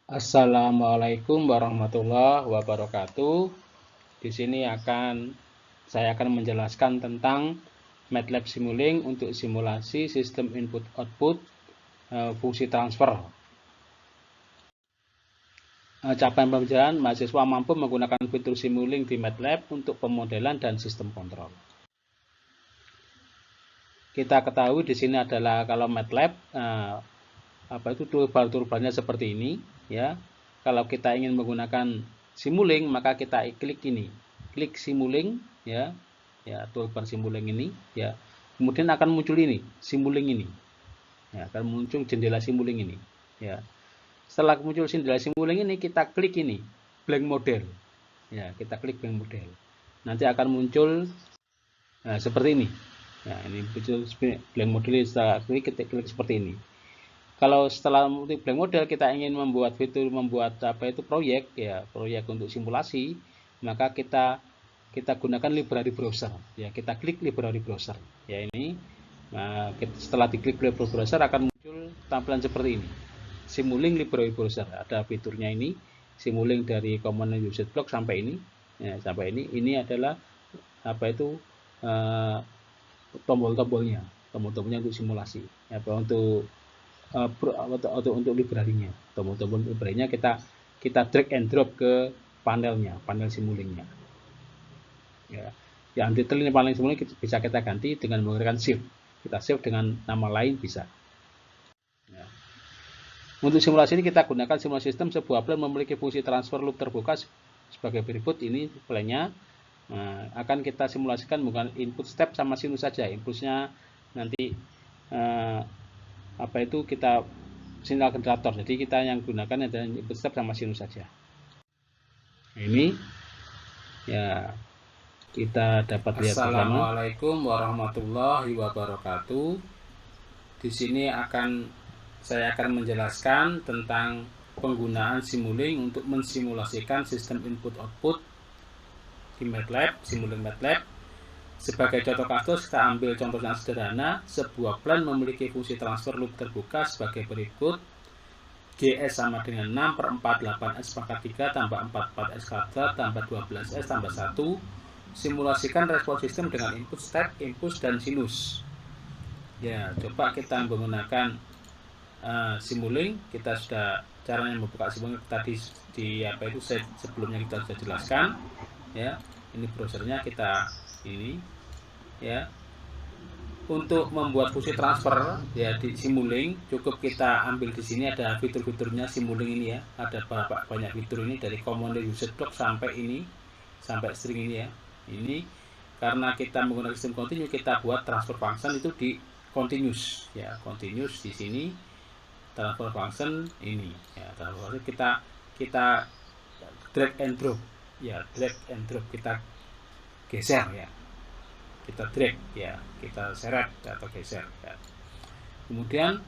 Assalamualaikum warahmatullahi wabarakatuh. Di sini saya akan menjelaskan tentang MATLAB Simulink untuk simulasi sistem input-output fungsi transfer. Capaian pembelajaran, mahasiswa mampu menggunakan fitur Simulink di MATLAB untuk pemodelan dan sistem kontrol. Kita ketahui di sini adalah kalau MATLAB toolbar-toolbarnya seperti ini, ya. Kalau kita ingin menggunakan Simulink, maka kita klik ini, klik Simulink, ya toolbar Simulink ini, ya. Kemudian akan muncul ini, Simulink ini, ya, akan muncul jendela Simulink ini, ya. Setelah muncul jendela Simulink ini, kita klik ini, blank model, ya, kita klik blank model. Nanti akan muncul seperti ini, ya, ini muncul blank model. Setelah klik seperti ini. Kalau setelah blank model kita ingin membuat proyek, ya, proyek untuk simulasi, maka kita gunakan library browser, ya, kita klik library browser, ya, ini. Nah, setelah diklik library browser akan muncul tampilan seperti ini, Simulink library browser. Ada fiturnya ini, Simulink dari command usage block sampai ini, ya, sampai ini. Ini adalah tombol-tombolnya untuk simulasi, ya, untuk library-nya. Tombol-tombol library-nya kita drag and drop ke panel Simulink-nya. Ya, yang detail ini panel Simulink bisa kita ganti dengan menggunakan shift. Kita save dengan nama lain bisa. Ya. Untuk simulasi ini kita gunakan simulasi sistem sebuah plan memiliki fungsi transfer loop terbuka sebagai berikut. Ini plan-nya. Nah, akan kita simulasikan bukan input step sama sinus saja. Impulsnya nanti kita sinyal generator. Jadi kita yang gunakan adalah input step sama sinus saja. Ini, ya, kita dapat lihat bersama. Assalamualaikum warahmatullahi wabarakatuh. Di sini saya akan menjelaskan tentang penggunaan Simulink untuk mensimulasikan sistem input-output di MATLAB, Simulink MATLAB. Sebagai contoh kasus, kita ambil contoh yang sederhana. Sebuah plan memiliki fungsi transfer loop terbuka sebagai berikut. GS sama dengan 6 per 4, 8S pangkat 3 tambah 4, 4S kuadrat tambah 12S tambah 1. Simulasikan respon sistem dengan input step, impuls, dan sinus. Ya, coba kita menggunakan Simulink. Kita sudah caranya membuka Simulink tadi sebelumnya kita sudah jelaskan, ya. Ini browsernya kita ini, ya. Untuk membuat fungsi transfer, ya, di Simulink cukup kita ambil di sini ada fitur-fiturnya Simulink ini, ya. Ada banyak fitur ini dari command usage block sampai string ini, ya. Ini karena kita menggunakan sistem continue, kita buat transfer function itu di continuous, ya. Continuous di sini transfer function ini, ya. Transfer function kita drag and drop, ya, drag and drop, kita geser, ya, kita drag, ya, kita seret atau geser, ya. Kemudian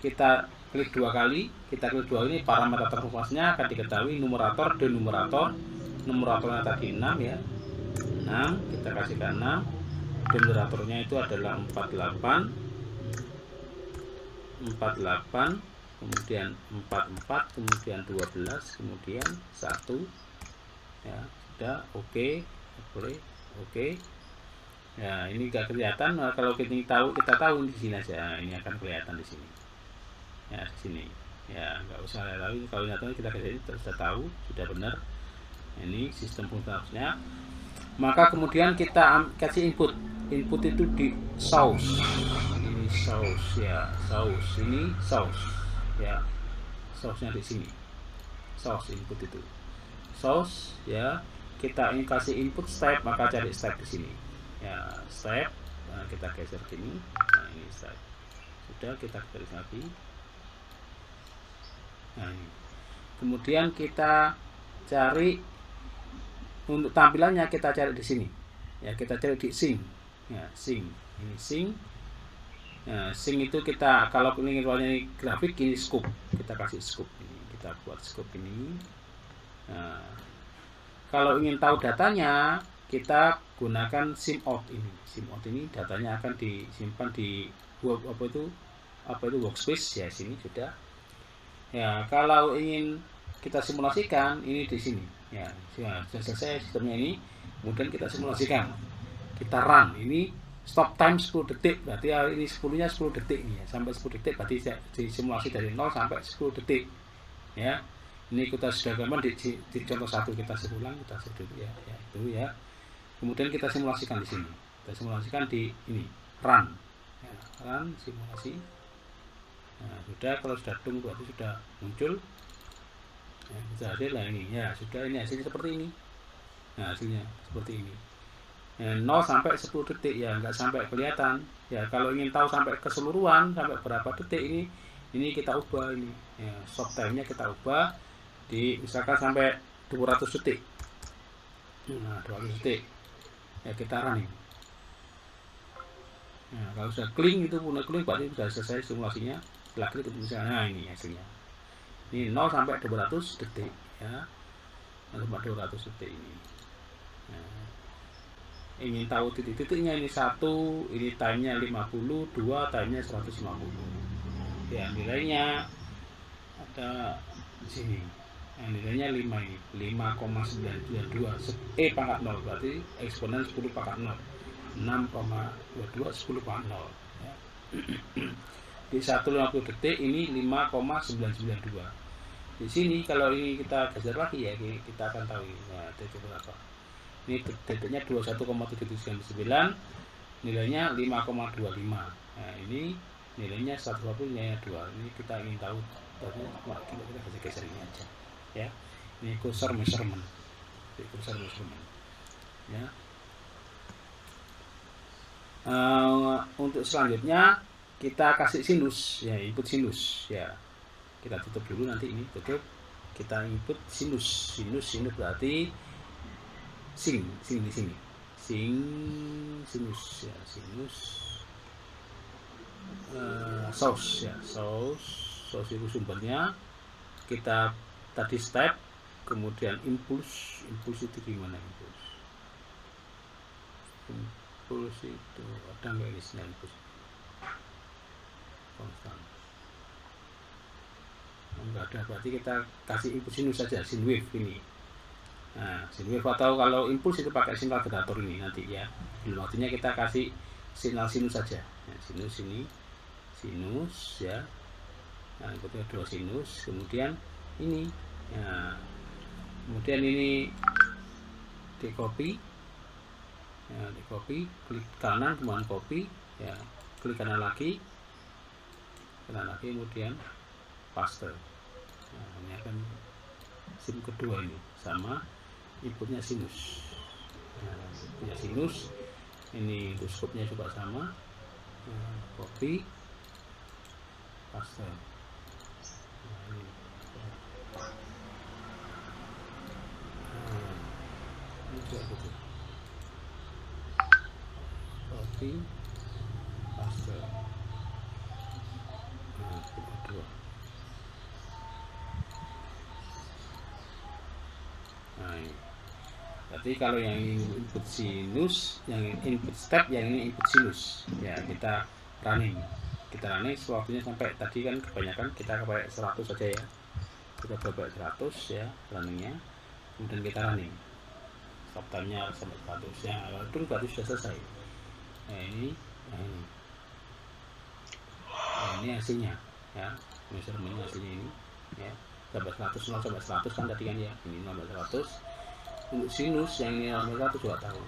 kita klik dua kali, ini parameter transformasinya akan diketahui numerator, denumerator. Numeratornya tadi 6, ya, 6, kita kasihkan 6. Denumeratornya itu adalah 48, kemudian 44, kemudian 12, kemudian 1, ya. Sudah, oke, boleh, oke. Ya, ini nggak kelihatan. Nah, kalau kita tahu di sini aja, ini akan kelihatan di sini, ya, di sini, ya, nggak usah tahu. Kalau nggak tahu kita ke sini sudah tahu, sudah benar. Ini sistem fungsinya. Maka kemudian kita kasih input itu di source. Ini source, ya, source ini source, ya, source-nya di sini, source input itu source, ya. Kita ingin kasih input step, maka cari step di sini, ya, step. Nah, kita geser sini. Nah, ini step. Sudah, kita garis lagi. Nah, ini. Kemudian kita cari untuk tampilannya, kita cari di sini, ya, kita cari di sync, ya, sync. Ini sync. Nah, sync itu kita kalau ingin warnanya grafik ini scope, kita kasih scope ini, kita buat scope ini. Nah, kalau ingin tahu datanya, kita gunakan SimOut ini. SimOut ini datanya akan disimpan di workspace, ya, sini sudah. Ya, kalau ingin kita simulasikan ini di sini. Ya, sudah selesai sistemnya ini. Kemudian kita simulasikan. Kita run. Ini stop time 10 detik. Berarti ini 10-nya 10 detik nih ya. Sampai 10 detik berarti disimulasi dari 0 sampai 10 detik. Ya. Ini kita sudah gambar di contoh 1 kita sebulan, kita sedut ya, itu ya. Kemudian kita simulasikan di sini. Kita simulasikan di ini, run. Ya, run simulasi. Nah, sudah, kalau sudah tunggu berarti sudah muncul. Ya, bisa hasil lah ini. Ya, sudah, ini hasilnya seperti ini. Nah, hasilnya seperti ini. Ya, 0 sampai 10 detik ya, nggak sampai kelihatan. Ya, kalau ingin tahu sampai keseluruhan sampai berapa detik ini kita ubah ini. Ya, stop time-nya kita ubah di misalkan sampai 200 detik. Nah, 200 detik. Ya, kita running. Nah, kalau sudah clean itu punya clean berarti sudah selesai simulasinya. Setelah klik itu misalnya, nah ini hasilnya. Ini 0 sampai 200 detik ya. 0 sampai 200 detik ini. Nah, ingin tahu titik-titiknya ini 1, ini time-nya 50, 2 time-nya 150. Ya, nilainya ada di sini. Nah, nilainya 5 ini, 5,992 pangkat 0 berarti eksponen 10 pangkat 0. 6,22 10 pangkat 0 ya. Di 150 detik ini 5,992. Di sini kalau ini kita geser lagi ya, kita akan tahu ini. Nah, detik berapa. Ini detiknya 21,739, nilainya 5,25. Nah, ini nilainya 150, nilainya 2. Ini kita ingin tahu. Kita geser ini aja. Ya. Ini cursor measurement. Cursor measurement. Ya. Untuk selanjutnya kita kasih sinus ya, input sinus ya. Kita tutup dulu, nanti ini tutup, kita input sinus berarti sing di sini, sinus ya, sinus source ya, source itu sumbernya. Kita tadi step, kemudian impuls itu gimana? Impuls itu ada nggak di sini? Impuls konstan enggak ada, berarti kita kasih input sinus saja, sin wave ini. Nah, sin wave, atau kalau impuls itu pakai sinyal generator ini nanti ya. Belum waktunya kita kasih sinyal sinus saja. Nah, sinus ini, sinus ya. Nah, itu 2 sinus, kemudian ini. Nah, kemudian ini di copy. Ya, di copy, klik kanan, kemudian copy ya, klik kanan lagi, kemudian paste. Nah, ini akan sim kedua ini sama inputnya sinus. Nah, inputnya sinus ini untuk scope-nya juga sama. Nah, copy, paste. Nah, ini. Nah, ini juga gitu. Copy, paste. Nah, kedua. Nah, ini. Berarti kalau yang input sinus, yang input step, yang ini input sinus. Ya, kita running. Waktunya sampai tadi kan kebanyakan kita pakai 100 saja ya. Kita coba 100 ya runningnya. Kemudian kita running. Stop time-nya sampai 100 ya. Kalau itu berarti sudah selesai. Nah, ini. Nah, ini hasilnya ya. Measurement hasilnya ini ya. Sampai 100, 0 sampai 100 kan tadi kan ya. Ini 0 sampai 100. Untuk sinus yang ini 0 sampai 100 juga tahu.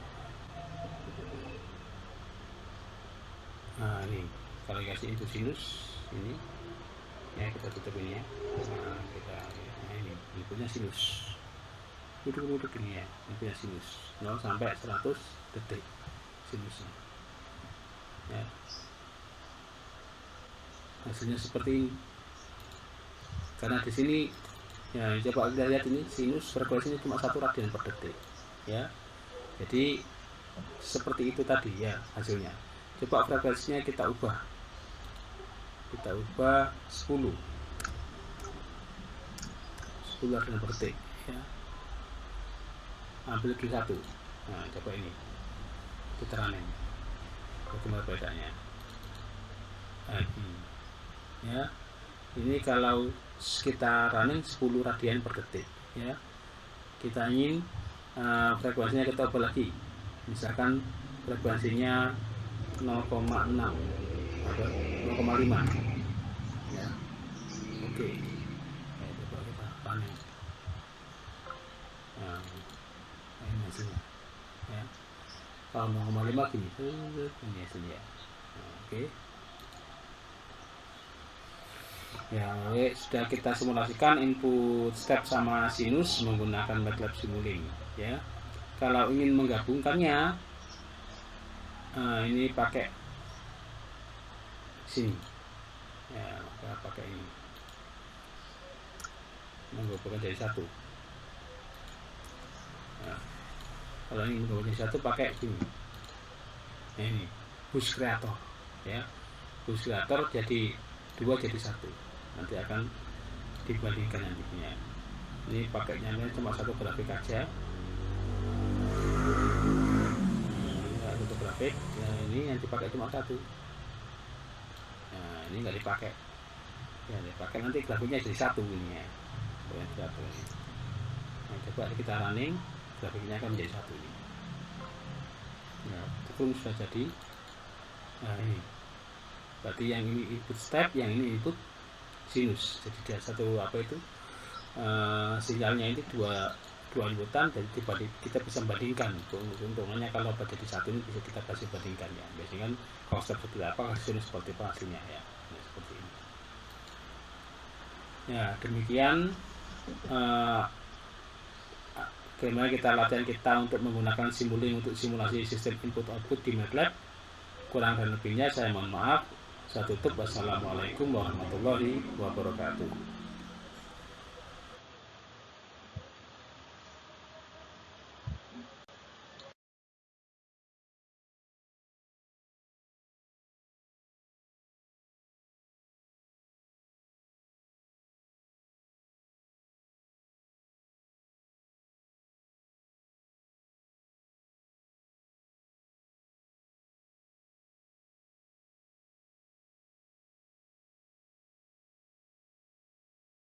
Nah, ini kalau kasih input sinus ini ya, kita tutup ini ya. Nah, ini inputnya sinus. Duduk ini ya, inputnya sinus 0 sampai 100 detik sinusnya. Ya. Hasilnya seperti ini. Karena di sini ya, coba kita lihat ini sinus frekuensinya cuma 1 radian per detik ya. Jadi seperti itu tadi ya hasilnya. Coba frekuensinya kita ubah 10 radian per detik ya. Ambil di 1. Nah, coba ini kita running, bagaimana bedanya. Ya, ini kalau kita running 10 radian per detik ya. Kita ingin frekuensinya kita ubah lagi, misalkan frekuensinya 0,6 atau 0,5 ya. Oke. Coba kita running. Nah, ini hasilnya ya. Kalau 0,5 gini, ini hasilnya. Oke. Ya, sudah kita simulasikan input step sama sinus menggunakan MATLAB Simulink ya. Kalau ingin menggabungkannya, ini pakai sini ya, kita pakai ini menggabungkan jadi satu. Nah, kalau ingin menggabungkan jadi satu pakai sini. Nah, ini bus creator ya, bus creator jadi 2 jadi 1, nanti akan dibandingkan nantinya. Ini pakainya cuma satu grafik aja, satu grafik. Nah, ini yang dipakai cuma satu. Nah, ini nggak dipakai ya, dipakai nanti grafiknya jadi satu ini ya, satu ini. Nah, coba kita running, grafiknya akan menjadi satu ini. Nah, itu sudah jadi. Nah, ini berarti yang ini input step, yang ini input sinus. Jadi dia satu apa itu sinyalnya ini dua inputan, jadi kita bisa bandingkan. Keuntungannya kalau jadi satu ini bisa kita kasih bandingkan ya. Biasanya kan kalau step seperti apa, sinus seperti apa hasilnya ya. Nah, seperti ini. Ya, demikian bagaimana kita latihan kita untuk menggunakan Simulink untuk simulasi sistem input output di MATLAB. Kurang dan lebihnya saya mohon maaf. Saya tutup. Wassalamualaikum warahmatullahi wabarakatuh.